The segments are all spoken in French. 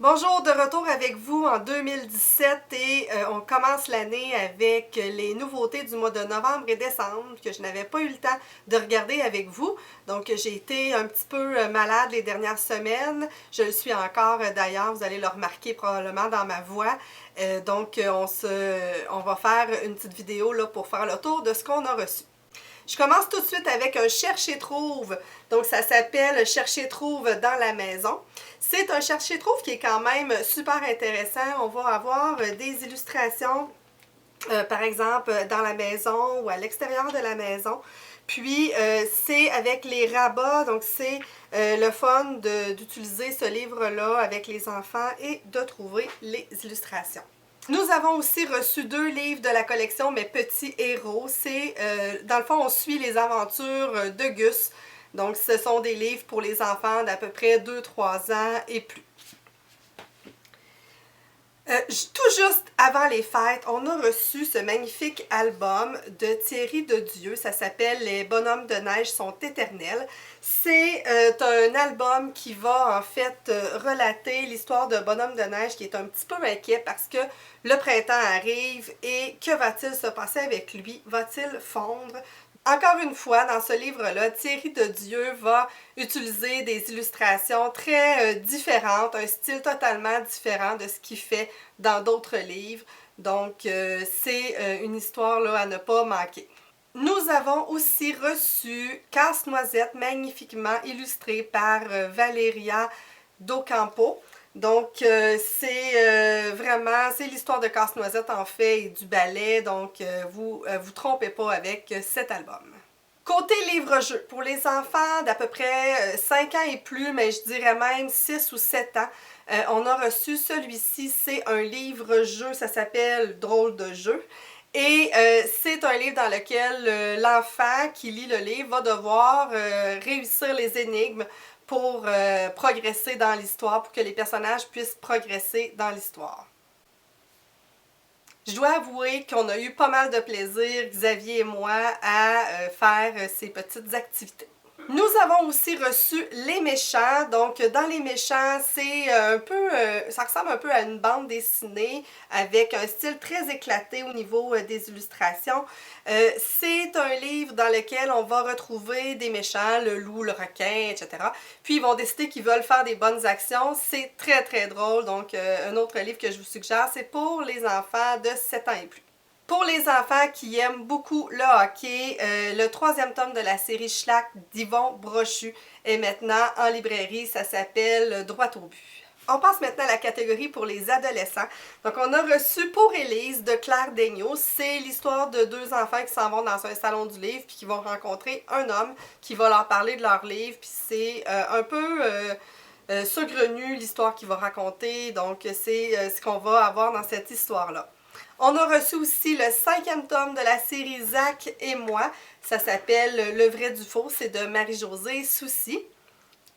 Bonjour, de retour avec vous en 2017 et on commence l'année avec les nouveautés du mois de novembre et décembre que je n'avais pas eu le temps de regarder avec vous. Donc j'ai été un petit peu malade les dernières semaines. Je le suis encore d'ailleurs, vous allez le remarquer probablement dans ma voix. On va faire une petite vidéo là, pour faire le tour de ce qu'on a reçu. Je commence tout de suite avec un cherche-et-trouve. Donc, ça s'appelle Cherche-et-trouve dans la maison. C'est un cherche-et-trouve qui est quand même super intéressant. On va avoir des illustrations, par exemple, dans la maison ou à l'extérieur de la maison. Puis, c'est avec les rabats, donc c'est le fun d'utiliser ce livre-là avec les enfants et de trouver les illustrations. Nous avons aussi reçu 2 livres de la collection Mes petits héros. C'est, dans le fond, on suit les aventures de Gus. Donc, ce sont des livres pour les enfants d'à peu près 2-3 ans et plus. Tout juste avant les fêtes, on a reçu ce magnifique album de Thierry Dedieu. Ça s'appelle Les bonhommes de neige sont éternels. C'est un album qui va en fait relater l'histoire d'un bonhomme de neige qui est un petit peu inquiet parce que le printemps arrive et que va-t-il se passer avec lui? Va-t-il fondre? Encore une fois, dans ce livre-là, Thierry Dedieu va utiliser des illustrations très différentes, un style totalement différent de ce qu'il fait dans d'autres livres. Donc, c'est une histoire là, à ne pas manquer. Nous avons aussi reçu Casse-Noisette, magnifiquement illustré par Valeria Docampo. Donc, c'est l'histoire de Casse-Noisette en fait et du ballet, donc vous trompez pas avec cet album. Côté livre-jeu, pour les enfants d'à peu près 5 ans et plus, mais je dirais même 6 ou 7 ans, on a reçu celui-ci, c'est un livre-jeu, ça s'appelle Drôle de jeu. Et c'est un livre dans lequel l'enfant qui lit le livre va devoir réussir les énigmes pour progresser dans l'histoire, pour que les personnages puissent progresser dans l'histoire. Je dois avouer qu'on a eu pas mal de plaisir, Xavier et moi, à faire ces petites activités. Nous avons aussi reçu Les Méchants. Donc, dans Les Méchants, c'est un peu, ça ressemble un peu à une bande dessinée avec un style très éclaté au niveau des illustrations. C'est un livre dans lequel on va retrouver des méchants, le loup, le requin, etc. Puis, ils vont décider qu'ils veulent faire des bonnes actions. C'est très, très drôle. Donc, un autre livre que je vous suggère, c'est pour les enfants de 7 ans et plus. Pour les enfants qui aiment beaucoup le hockey, le 3e tome de la série Schlack d'Yvon Brochu est maintenant en librairie. Ça s'appelle Droit au but. On passe maintenant à la catégorie pour les adolescents. Donc, on a reçu Pour Élise de Claire Daigneault. C'est l'histoire de 2 enfants qui s'en vont dans un salon du livre puis qui vont rencontrer un homme qui va leur parler de leur livre. Puis c'est un peu saugrenu l'histoire qu'il va raconter. Donc, c'est ce qu'on va avoir dans cette histoire-là. On a reçu aussi le 5e tome de la série Zach et moi. Ça s'appelle Le vrai du faux. C'est de Marie-Josée Soucy.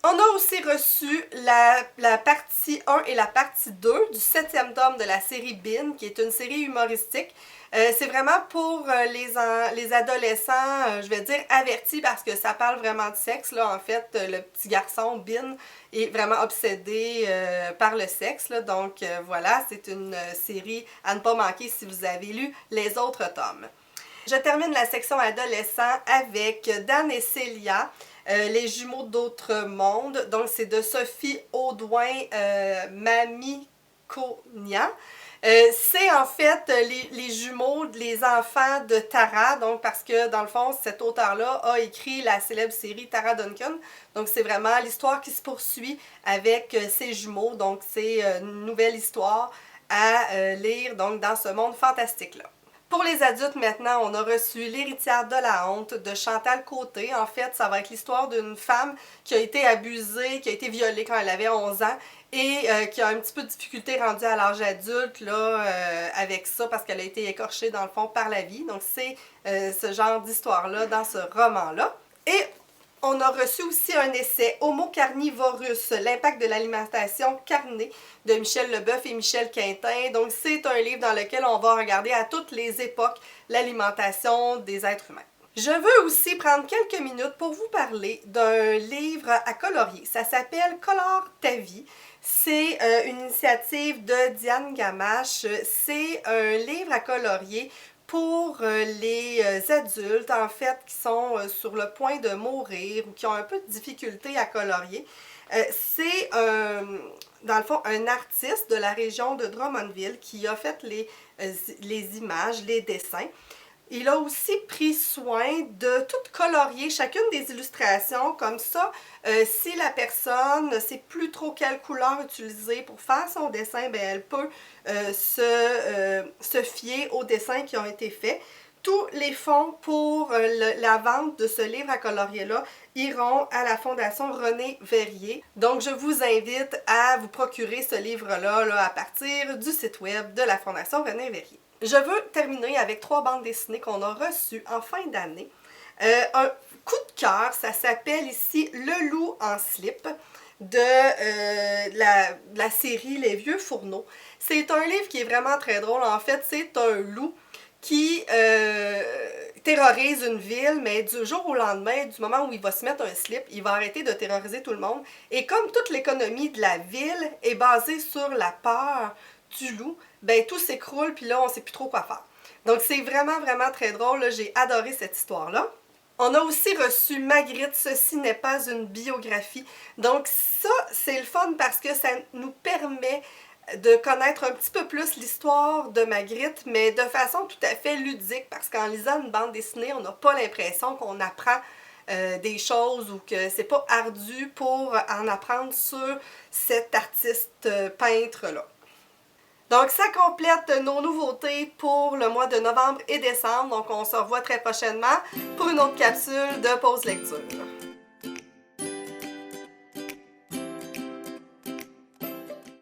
On a aussi reçu la partie 1 et la partie 2 du 7e tome de la série Bin, qui est une série humoristique. C'est vraiment pour les adolescents, je vais dire avertis, parce que ça parle vraiment de sexe. Là, en fait, le petit garçon, Bin, est vraiment obsédé par le sexe. Là. Donc voilà, c'est une série à ne pas manquer si vous avez lu les autres tomes. Je termine la section adolescent avec Dan et Célia. Les jumeaux d'autres mondes. Donc, c'est de Sophie Audouin Mamikonian. C'est en fait les jumeaux, les enfants de Tara. Donc, parce que dans le fond, cet auteur-là a écrit la célèbre série Tara Duncan. Donc, c'est vraiment l'histoire qui se poursuit avec ses jumeaux. Donc, c'est une nouvelle histoire à lire donc, dans ce monde fantastique-là. Pour les adultes maintenant, on a reçu L'héritière de la honte de Chantal Côté. En fait, ça va être l'histoire d'une femme qui a été abusée, qui a été violée quand elle avait 11 ans et qui a un petit peu de difficulté rendue à l'âge adulte là, avec ça parce qu'elle a été écorchée dans le fond par la vie. Donc c'est ce genre d'histoire-là dans ce roman-là. Et on a reçu aussi un essai Homo carnivorus, l'impact de l'alimentation carnée de Michel Leboeuf et Michel Quintin. Donc c'est un livre dans lequel on va regarder à toutes les époques l'alimentation des êtres humains. Je veux aussi prendre quelques minutes pour vous parler d'un livre à colorier. Ça s'appelle Colore ta vie. C'est une initiative de Diane Gamache. C'est un livre à colorier pour les adultes, en fait, qui sont sur le point de mourir ou qui ont un peu de difficulté à colorier. C'est, dans le fond, un artiste de la région de Drummondville qui a fait les images, les dessins. Il a aussi pris soin de tout colorier chacune des illustrations, comme ça, si la personne ne sait plus trop quelle couleur utiliser pour faire son dessin, bien, elle peut se fier aux dessins qui ont été faits. Tous les fonds pour la vente de ce livre à colorier-là iront à la Fondation René Verrier. Donc, je vous invite à vous procurer ce livre-là à partir du site web de la Fondation René Verrier. Je veux terminer avec 3 bandes dessinées qu'on a reçues en fin d'année. Un coup de cœur, ça s'appelle ici Le loup en slip de la série Les vieux fourneaux. C'est un livre qui est vraiment très drôle. En fait, c'est un loup qui terrorise une ville, mais du jour au lendemain, du moment où il va se mettre un slip, il va arrêter de terroriser tout le monde. Et comme toute l'économie de la ville est basée sur la peur du loup, ben tout s'écroule, puis là, on ne sait plus trop quoi faire. Donc, c'est vraiment, vraiment très drôle. J'ai adoré cette histoire-là. On a aussi reçu Magritte, ceci n'est pas une biographie. Donc ça, c'est le fun parce que ça nous permet de connaître un petit peu plus l'histoire de Magritte, mais de façon tout à fait ludique, parce qu'en lisant une bande dessinée, on n'a pas l'impression qu'on apprend des choses ou que c'est pas ardu pour en apprendre sur cet artiste peintre-là. Donc, ça complète nos nouveautés pour le mois de novembre et décembre. Donc, on se revoit très prochainement pour une autre capsule de pause lecture.